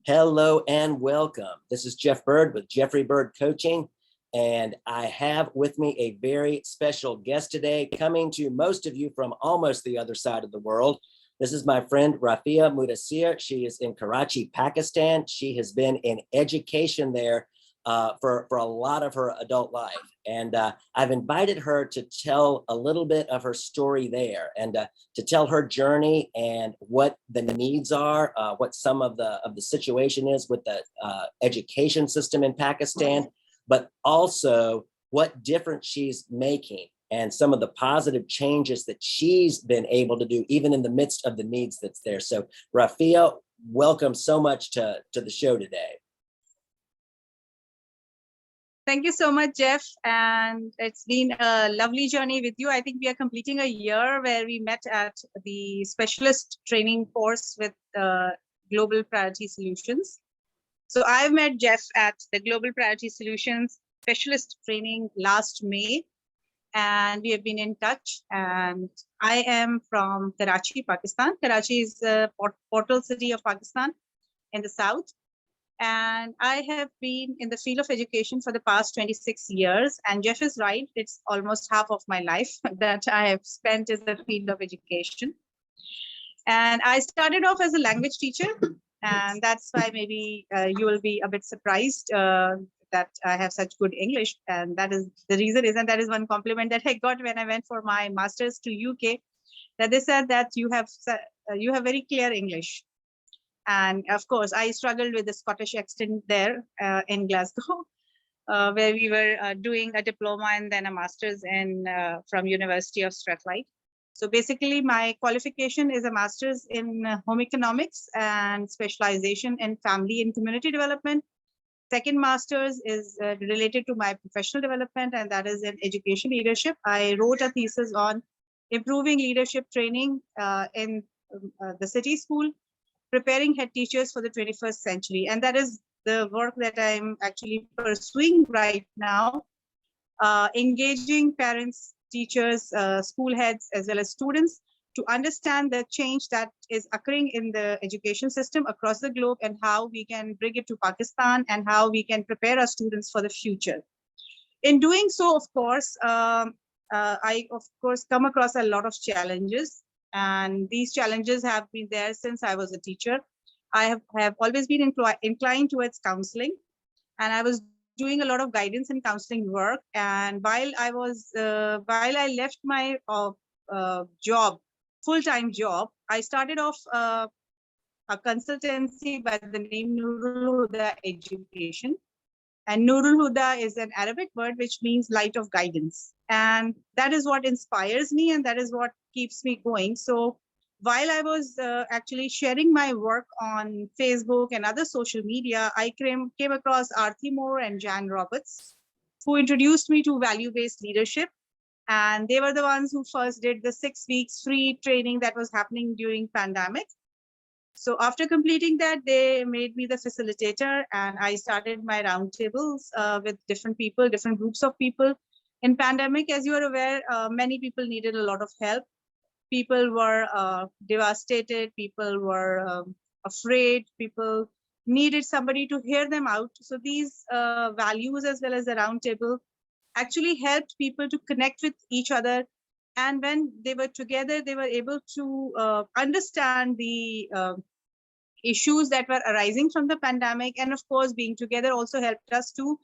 Hello and welcome. This is Jeff Bird with Jeffrey Bird Coaching, and I have with me a very special guest today, coming to most of you from almost the other side of the world. This is my friend Rafiah Mudassir. She is in Karachi, Pakistan. She has been in education there for a lot of her adult life. And I've invited her to tell a little bit of her story there and to tell her journey and what the needs are, what some of the situation is with the education system in Pakistan, but also what difference she's making and some of the positive changes that she's been able to do, even in the midst of the needs that's there. So Rafiah, welcome so much to the show today. Thank you so much, Jeff. And it's been a lovely journey with you. I think we are completing a year where we met at the specialist training course with Global Priority Solutions. So I met Jeff at the Global Priority Solutions specialist training last May, and we have been in touch. And I am from Karachi, Pakistan. Karachi is the portal city of Pakistan in the south. And I have been in the field of education for the past 26 years. And Jeff is right, it's almost half of my life that I have spent in the field of education. And I started off as a language teacher. And that's why maybe you will be a bit surprised that I have such good English. And that is the reason is, and that is one compliment that I got when I went for my master's to UK, that they said that you have very clear English. And of course, I struggled with the Scottish accent there in Glasgow, where we were doing a diploma and then a master's from University of Strathclyde. So basically, my qualification is a master's in home economics and specialization in family and community development. Second master's is related to my professional development, and that is in education leadership. I wrote a thesis on improving leadership training in the city school, preparing head teachers for the 21st century. And that is the work that I'm actually pursuing right now, engaging parents, teachers, school heads, as well as students to understand the change that is occurring in the education system across the globe and how we can bring it to Pakistan and how we can prepare our students for the future. In doing so, of course, I come across a lot of challenges. And these challenges have been there since I was a teacher. I have always been inclined towards counseling, and I was doing a lot of guidance and counseling work. And while I left my full-time job, I started off a consultancy by the name Noor Huda Education. And Nurul Huda is an Arabic word which means light of guidance. And that is what inspires me, and that is what keeps me going. So while I was actually sharing my work on Facebook and other social media, I came across Arthi Moore and Jan Roberts, who introduced me to value-based leadership. And they were the ones who first did the 6 weeks free training that was happening during pandemic. So after completing that, they made me the facilitator, and I started my roundtables with different people, different groups of people. In pandemic, as you are aware, many people needed a lot of help. People were devastated, people were afraid, people needed somebody to hear them out. So these values as well as the roundtable actually helped people to connect with each other. And when they were together, they were able to understand the issues that were arising from the pandemic. And of course, being together also helped us to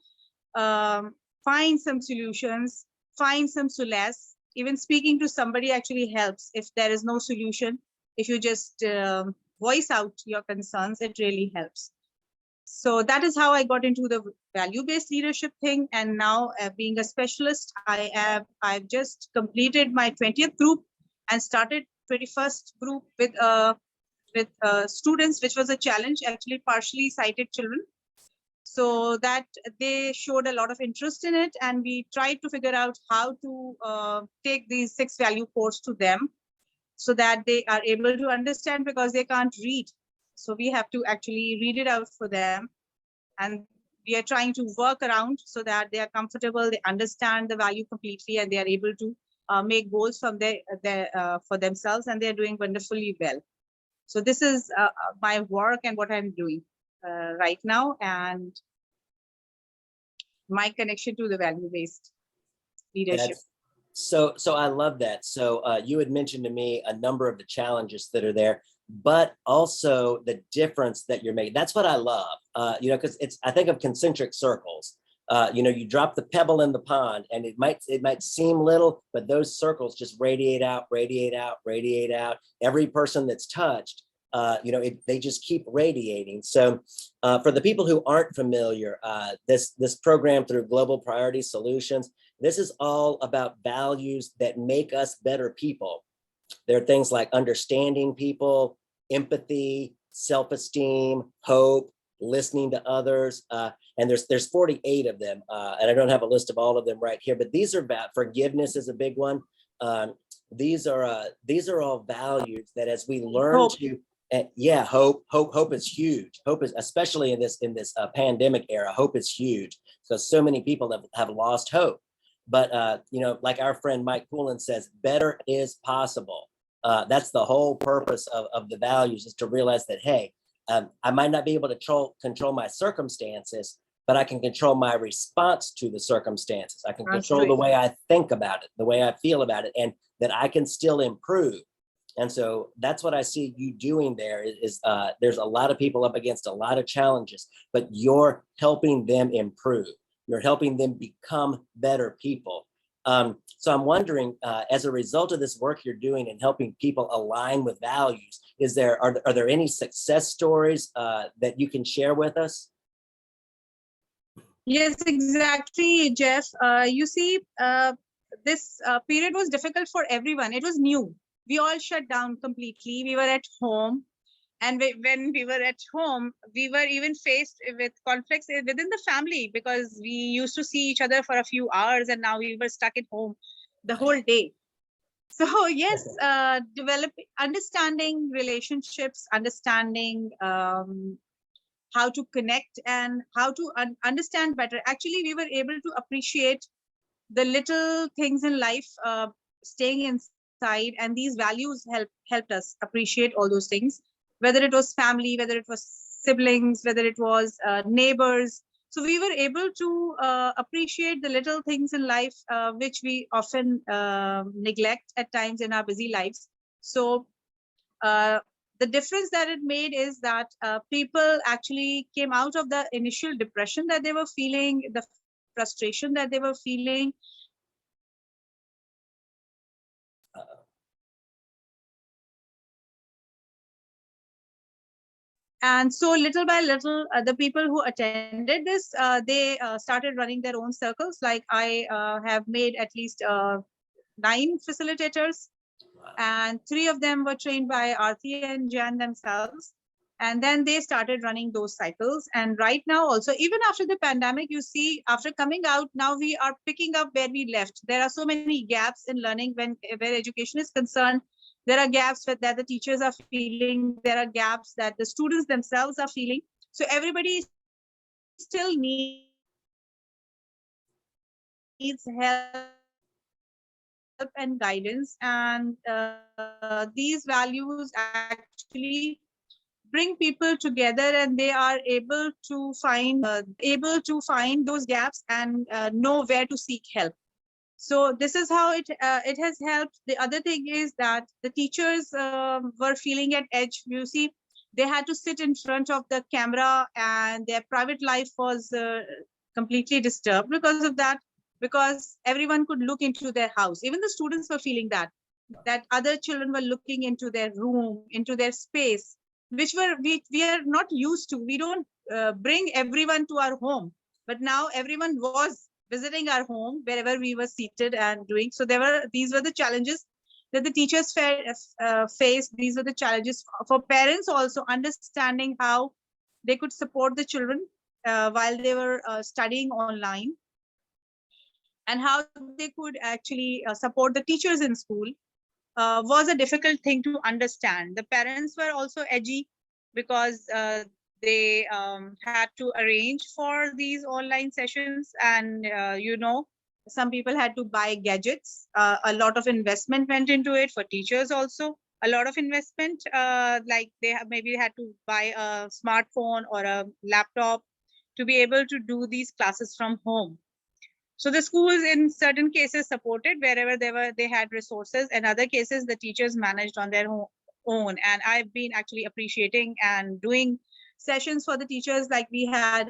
find some solutions, find some solace. Even speaking to somebody actually helps. If there is no solution, if you just voice out your concerns, it really helps. So that is how I got into the value-based leadership thing. And now being a specialist, I've just completed my 20th group and started 21st group with students, which was a challenge, actually partially sighted children. So that they showed a lot of interest in it. And we tried to figure out how to take these 6 value codes to them so that they are able to understand, because they can't read. So we have to actually read it out for them. And we are trying to work around so that they are comfortable, they understand the value completely, and they are able to make goals from for themselves, and they're doing wonderfully well. So this is my work and what I'm doing. right now, and my connection to the value-based leadership. So I love that. So you had mentioned to me a number of the challenges that are there, but also the difference that you're making. That's what I love, because I think of concentric circles. You drop the pebble in the pond and it might seem little, but those circles just radiate out, radiate out, radiate out. Every person that's touched, they just keep radiating. So for the people who aren't familiar, this program through Global Priority Solutions, this is all about values that make us better people. There are things like understanding people, empathy, self-esteem, hope, listening to others, and there's 48 of them, and I don't have a list of all of them right here, but these are about forgiveness is a big one. These are all values that as we learn Hope. Hope is huge. Hope is, especially in this pandemic era, hope is huge because so many people have lost hope. But like our friend Mike Poulin says, better is possible. That's the whole purpose of the values, is to realize that, hey, I might not be able to control my circumstances, but I can control my response to the circumstances. I can control the way I think about it, the way I feel about it, and that I can still improve. And so that's what I see you doing there is there's a lot of people up against a lot of challenges, but you're helping them improve. You're helping them become better people. So I'm wondering, as a result of this work you're doing and helping people align with values, are there any success stories that you can share with us? Yes, exactly, Jeff. You see, this period was difficult for everyone. It was new. We all shut down completely. We were at home. And when we were at home, we were even faced with conflicts within the family because we used to see each other for a few hours, and now we were stuck at home the whole day. So yes, understanding relationships, understanding how to connect and how to understand better. Actually, we were able to appreciate the little things in life, staying inside, and these values helped us appreciate all those things, whether it was family, whether it was siblings, whether it was neighbors. So we were able to appreciate the little things in life, which we often neglect at times in our busy lives. So the difference that it made is that people actually came out of the initial depression that they were feeling, the frustration that they were feeling. And so little by little, the people who attended this, they started running their own circles. Like I have made at least 9 facilitators, and 3 of them were trained by Aarti and Jan themselves. And then they started running those cycles. And right now also, even after the pandemic, you see, after coming out, now we are picking up where we left. There are so many gaps in learning where education is concerned. There are gaps that the teachers are feeling. There are gaps that the students themselves are feeling. So everybody still needs help and guidance. And these values actually bring people together, and they are able to find those gaps and know where to seek help. So this is how it has helped. The other thing is that the teachers were feeling at edge. You see, they had to sit in front of the camera, and their private life was completely disturbed because of that, because everyone could look into their house. Even the students were feeling that other children were looking into their room, into their space, which we are not used to. We don't bring everyone to our home, but now everyone was visiting our home wherever we were seated and doing. So these were the challenges that the teachers faced. These were the challenges for parents also, understanding how they could support the children while they were studying online, and how they could actually support the teachers in school. Was a difficult thing to understand. The parents were also edgy because they had to arrange for these online sessions, and some people had to buy gadgets. A lot of investment went into it for teachers also. a lot of investment, like they have maybe had to buy a smartphone or a laptop to be able to do these classes from home. So the schools in certain cases supported wherever they had resources, and other cases the teachers managed on their own. And I've been actually appreciating and doing sessions for the teachers. Like we had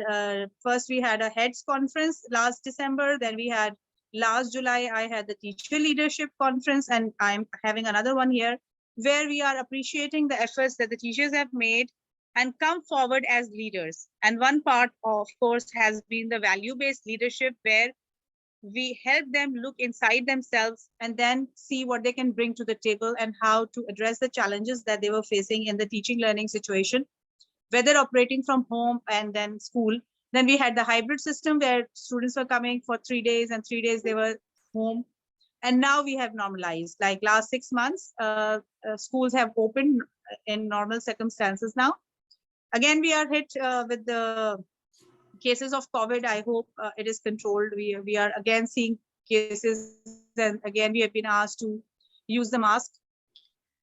first we had a heads conference last December, then we had last July I had the teacher leadership conference, and I'm having another one here where we are appreciating the efforts that the teachers have made and come forward as leaders. And one part, of course, has been the value-based leadership, where we help them look inside themselves and then see what they can bring to the table and how to address the challenges that they were facing in the teaching learning situation, whether operating from home and then school. Then we had the hybrid system where students were coming for 3 days and 3 days they were home. And now we have normalized, like last 6 months, schools have opened in normal circumstances now. Again, we are hit with the cases of COVID. I hope it is controlled. We are again seeing cases, and again we have been asked to use the mask.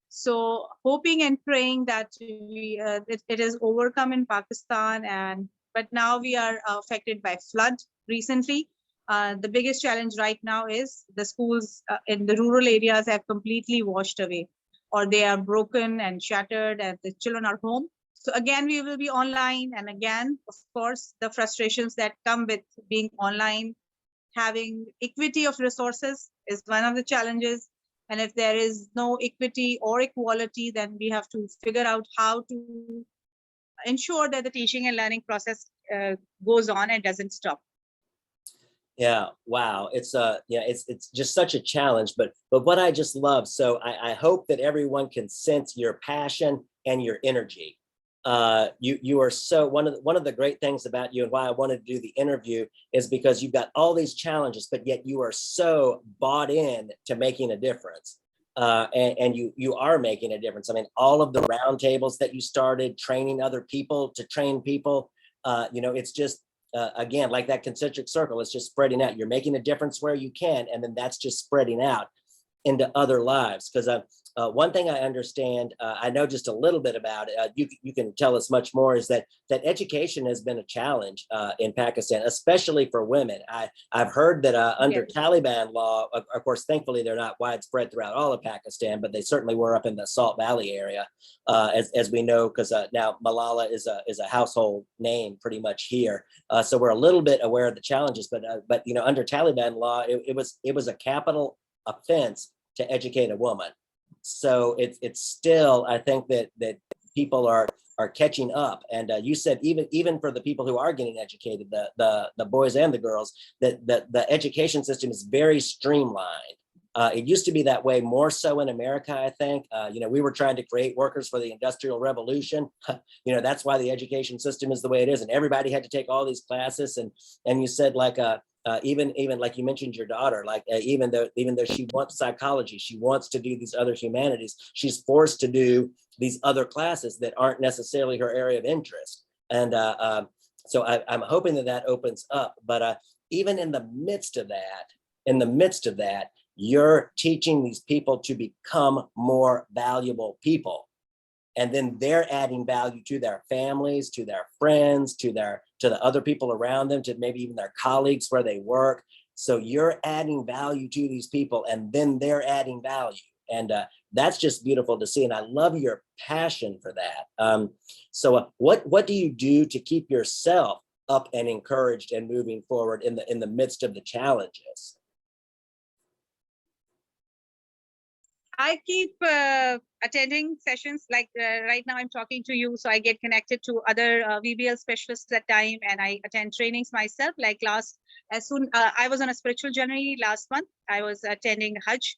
So hoping and praying that it is overcome in Pakistan. And but now we are affected by flood recently. The biggest challenge right now is the schools in the rural areas have completely washed away, or they are broken and shattered, and the children are home. So again, we will be online. And again, of course, the frustrations that come with being online, having equity of resources is one of the challenges. And if there is no equity or equality, then we have to figure out how to ensure that the teaching and learning process goes on and doesn't stop. Yeah, wow. It's just such a challenge, but what I just love. So I hope that everyone can sense your passion and your energy. You are so one of the great things about you, and why I wanted to do the interview, is because you've got all these challenges, but yet you are so bought in to making a difference. And you are making a difference. I mean, all of the roundtables that you started, training other people to train people, it's just again, like that concentric circle, it's just spreading out. You're making a difference where you can, and then that's just spreading out into other lives. Because one thing I understand, I know just a little bit about it. You can tell us much more. Is that education has been a challenge in Pakistan, especially for women. I've heard that under Taliban law, of course, thankfully they're not widespread throughout all of Pakistan, but they certainly were up in the Salt Valley area, as we know, because now Malala is a household name pretty much here. So we're a little bit aware of the challenges. But under Taliban law, it was a capital offense to educate a woman. So it's still, I think that people are catching up. And you said even for the people who are getting educated, the boys and the girls, that the education system is very streamlined. It used to be that way more so in America, I think. We were trying to create workers for the Industrial Revolution. That's why the education system is the way it is, and everybody had to take all these classes. And you said, like, even like you mentioned your daughter, like even though she wants psychology, she wants to do these other humanities, she's forced to do these other classes that aren't necessarily her area of interest. And so I'm hoping that opens up. But even in the midst of that, you're teaching these people to become more valuable people. And then they're adding value to their families, to their friends, to the other people around them, to maybe even their colleagues where they work. So you're adding value to these people, and then they're adding value. And that's just beautiful to see. And I love your passion for that. So what do you do to keep yourself up and encouraged and moving forward in the midst of the challenges? I keep attending sessions, like right now I'm talking to you, so I get connected to other VBL specialists at time, and I attend trainings myself. Like I was on a spiritual journey last month. I was attending Hajj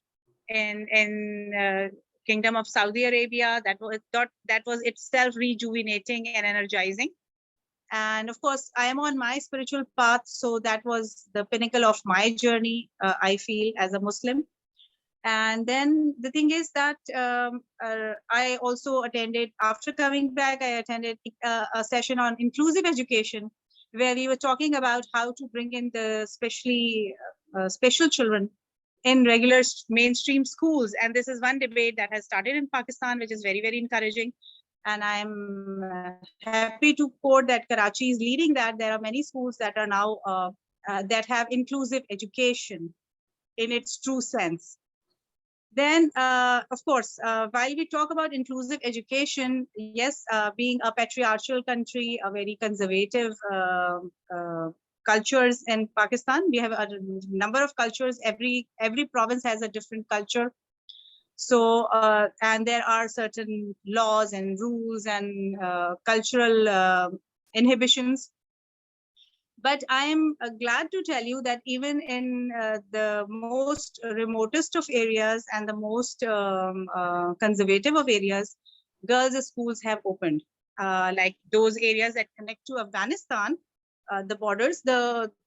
in Kingdom of Saudi Arabia. That was itself rejuvenating and energizing. And of course, I am on my spiritual path, so that was the pinnacle of my journey, I feel, as a Muslim. And then the thing is that I also attended, after coming back, I attended a session on inclusive education, where we were talking about how to bring in the special children in regular mainstream schools. And this is one debate that has started in Pakistan, which is very, very encouraging. And I'm happy to quote that Karachi is leading that. There are many schools that are now that have inclusive education in its true sense. Then, of course, while we talk about inclusive education, yes, being a patriarchal country, a very conservative cultures in Pakistan, we have a number of cultures. Every province has a different culture. So, and there are certain laws and rules and cultural inhibitions. But I'm glad to tell you that even in the most remotest of areas and the most conservative of areas, girls' schools have opened. Like those areas that connect to Afghanistan, the borders,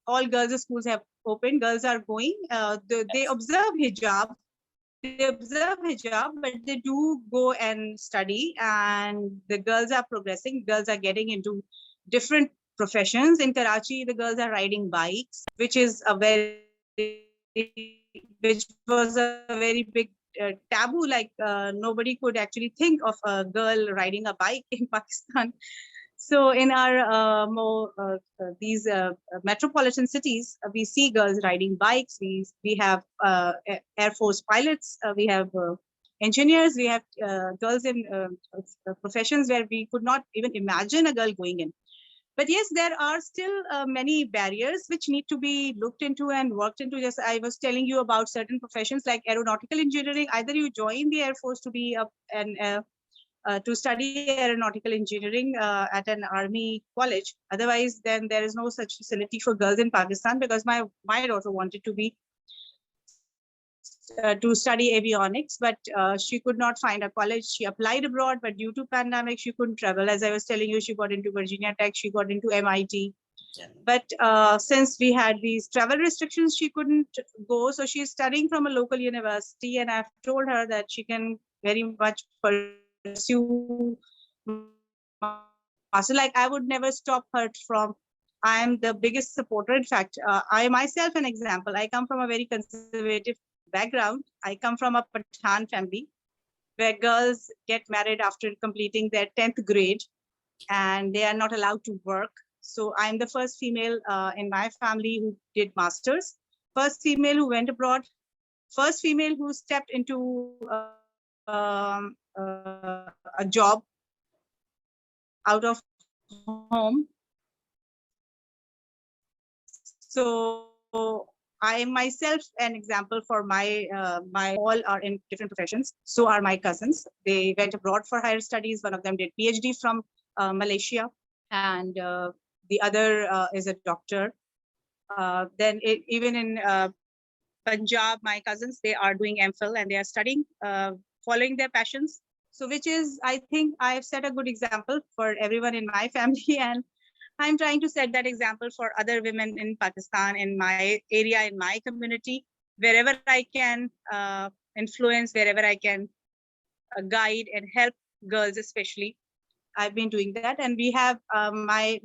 all girls' schools have opened. Girls are going. They observe hijab. But they do go and study, and the girls are progressing. Girls are getting into different professions. In Karachi, the girls are riding bikes, which was a very big taboo. Like nobody could actually think of a girl riding a bike in Pakistan. So in our these metropolitan cities, we see girls riding bikes. We have Air Force pilots. We have engineers. We have girls in professions where we could not even imagine a girl going in. But yes, there are still many barriers which need to be looked into and worked into. Just I was telling you about certain professions like aeronautical engineering. Either you join the Air Force to be to study aeronautical engineering at an army college. Otherwise, then there is no such facility for girls in Pakistan, because my daughter wanted to be to study avionics, but she could not find a college. She applied abroad, but due to pandemic, she couldn't travel. As I was telling you, she got into Virginia Tech, she got into MIT. Yeah. But since we had these travel restrictions, she couldn't go. So she's studying from a local university, and I've told her that she can very much pursue. So like I would never stop her from. I am the biggest supporter. In fact, I myself an example. I come from a very conservative background. I come from a Pathan family where girls get married after completing their 10th grade and they are not allowed to work. So I'm the first female in my family who did masters, first female who went abroad, first female who stepped into a job out of home. So I am myself an example for my all are in different professions. So are my cousins. They went abroad for higher studies. One of them did PhD from Malaysia, and the other is a doctor. Even in Punjab, my cousins, they are doing MPhil and they are studying, following their passions. So which is, I think I've set a good example for everyone in my family, and I'm trying to set that example for other women in Pakistan, in my area, in my community, wherever I can influence, wherever I can guide and help girls, especially. I've been doing that, and we have my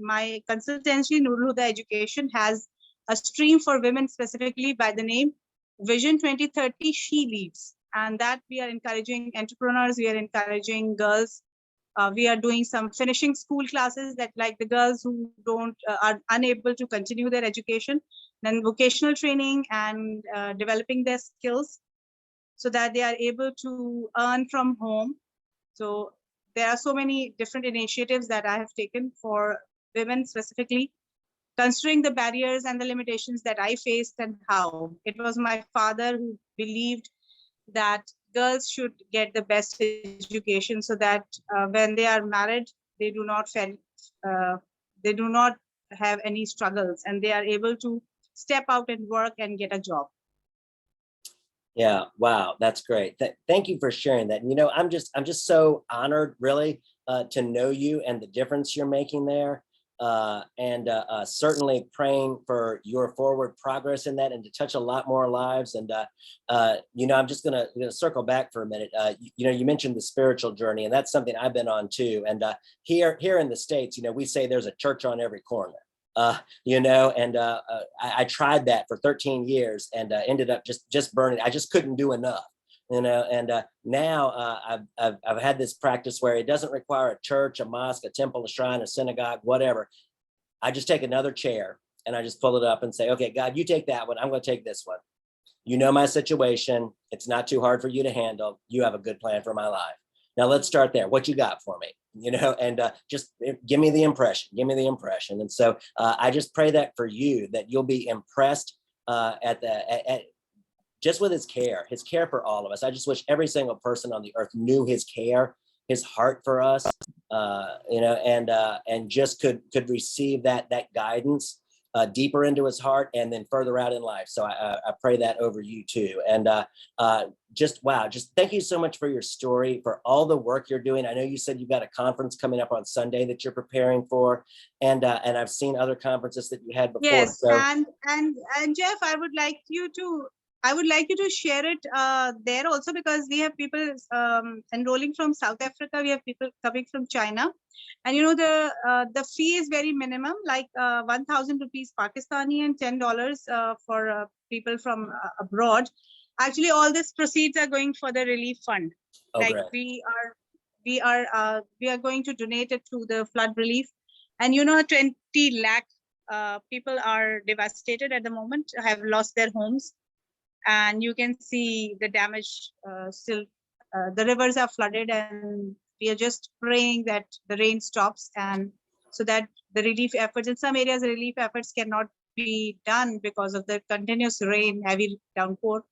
consultancy, Noor, Huda Education, has a stream for women specifically by the name Vision 2030. She leads, and that we are encouraging entrepreneurs, we are encouraging girls. We are doing some finishing school classes that, like the girls who don't are unable to continue their education, then vocational training and developing their skills so that they are able to earn from home. So there are so many different initiatives that I have taken for women specifically, considering the barriers and the limitations that I faced and how. It was my father who believed that girls should get the best education so that when they are married, they do not have any struggles and they are able to step out and work and get a job. Yeah, wow, that's great. Thank you for sharing that. And, you know, I'm just so honored, really, to know you and the difference you're making there, and certainly praying for your forward progress in that and to touch a lot more lives. And you know, I'm just gonna circle back for a minute. You know, you mentioned the spiritual journey, and that's something I've been on too. And here in the States, you know, we say there's a church on every corner. you know, and I tried that for 13 years and ended up just burning. I just couldn't do enough, you know. And now I've had this practice where it doesn't require a church, a mosque, a temple, a shrine, a synagogue, whatever. I just take another chair and I just pull it up and say, okay, God, you take that one. I'm going to take this one. You know my situation. It's not too hard for you to handle. You have a good plan for my life. Now let's start there. What you got for me? You know, and just give me the impression. Give me the impression. And so I just pray that for you, that you'll be impressed at just with his care for all of us. I just wish every single person on the earth knew his care, his heart for us, you know, and just could receive that guidance deeper into his heart and then further out in life. So I pray that over you too. And just thank you so much for your story, for all the work you're doing. I know you said you've got a conference coming up on Sunday that you're preparing for, and I've seen other conferences that you had before. Yes, so. and Jeff, I would like you to share it there also, because we have people enrolling from South Africa. We have people coming from China, and you know the fee is very minimum, like 1,000 rupees Pakistani and $10 for people from abroad. Actually, all these proceeds are going for the relief fund. Oh, like great. we are going to donate it to the flood relief, and you know 20 lakh people are devastated at the moment, have lost their homes. And you can see the damage still. The rivers are flooded, and we are just praying that the rain stops, and so that the relief efforts in some areas, relief efforts cannot be done because of the continuous rain, heavy downpour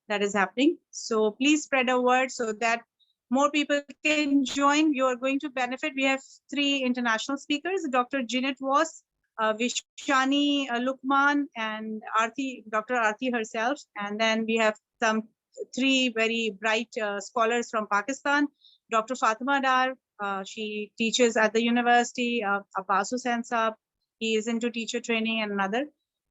that is happening. So please spread a word so that more people can join. You are going to benefit. We have 3 international speakers: Dr. Jinet Voss, Vishani Lukman, and Dr. Arti herself. And then we have 3 very bright scholars from Pakistan. Dr. Fatima Dar, she teaches at the university. Abbas Hussain Saab, he is into teacher training, and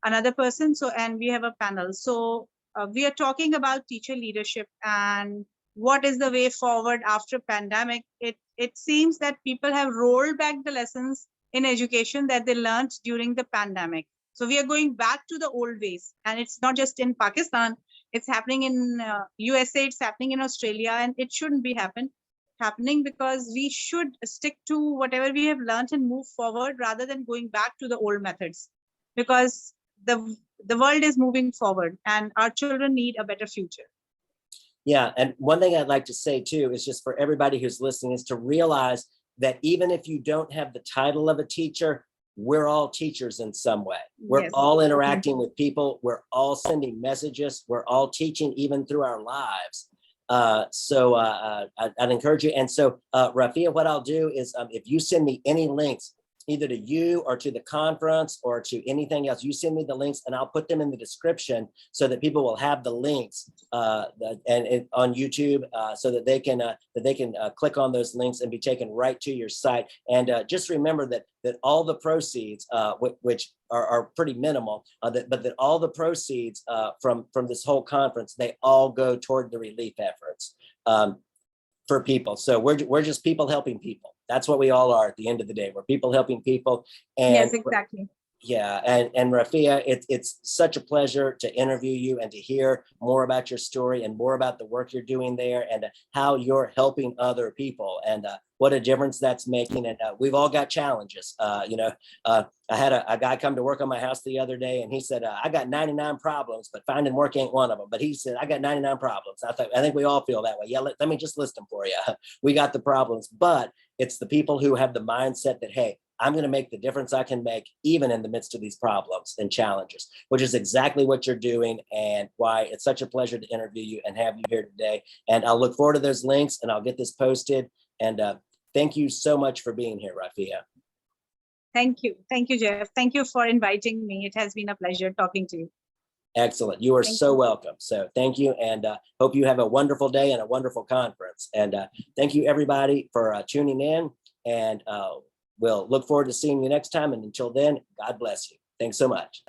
another person. So, and we have a panel. So we are talking about teacher leadership and what is the way forward after pandemic. It seems that people have rolled back the lessons in education that they learned during the pandemic. So we are going back to the old ways, and it's not just in Pakistan, it's happening in USA, it's happening in Australia, and it shouldn't be happening, because we should stick to whatever we have learned and move forward rather than going back to the old methods, because the world is moving forward and our children need a better future. Yeah, and one thing I'd like to say too is just for everybody who's listening is to realize that even if you don't have the title of a teacher, we're all teachers in some way. We're Yes. all interacting with people. We're all sending messages. We're all teaching even through our lives. So I'd encourage you. And so Rafiah, what I'll do is if you send me any links, either to you or to the conference or to anything else, you send me the links and I'll put them in the description so that people will have the links and on YouTube so that they can click on those links and be taken right to your site. And just remember that all the proceeds, which are pretty minimal, but that all the proceeds from this whole conference, they all go toward the relief efforts for people. So we're just people helping people. That's what we all are at the end of the day. We're people helping people. And yes, exactly. Yeah, and Rafiah, it's such a pleasure to interview you and to hear more about your story and more about the work you're doing there and how you're helping other people and what a difference that's making. And we've all got challenges. You know, I had a guy come to work on my house the other day, and he said, "I got 99 problems, but finding work ain't one of them." But he said, "I got 99 problems." I think we all feel that way. Yeah, let me just list them for you. We got the problems, but it's the people who have the mindset that, hey, I'm going to make the difference I can make even in the midst of these problems and challenges, which is exactly what you're doing and why it's such a pleasure to interview you and have you here today. And I'll look forward to those links and I'll get this posted. And thank you so much for being here, Rafiah. Thank you. Thank you, Jeff. Thank you for inviting me. It has been a pleasure talking to you. Excellent. You are so welcome. So thank you. And hope you have a wonderful day and a wonderful conference. And thank you, everybody, for tuning in. And we'll look forward to seeing you next time. And until then, God bless you. Thanks so much.